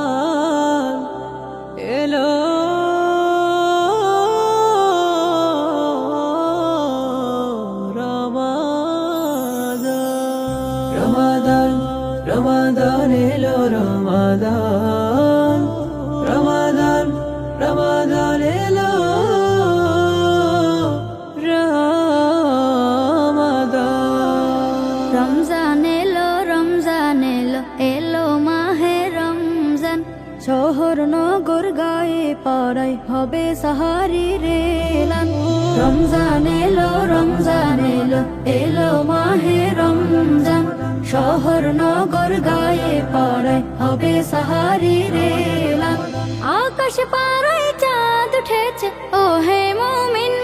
রমাদান এলো রমাদান রমাদান এলো রমাদান রমাদান রমাদান এলো রমজান এলো রমজান এলো এলো মাহে রমজান শহর নগর গায়ে পাড়ায় হবে সাহারি রেলান রমজান এলো এলো মাহে রমজান শহর নগর গায়ে পাড়ায় হবে সাহারি রেলান আকাশ পাড়ায় চাঁদ উঠেছে ও হে মুমিন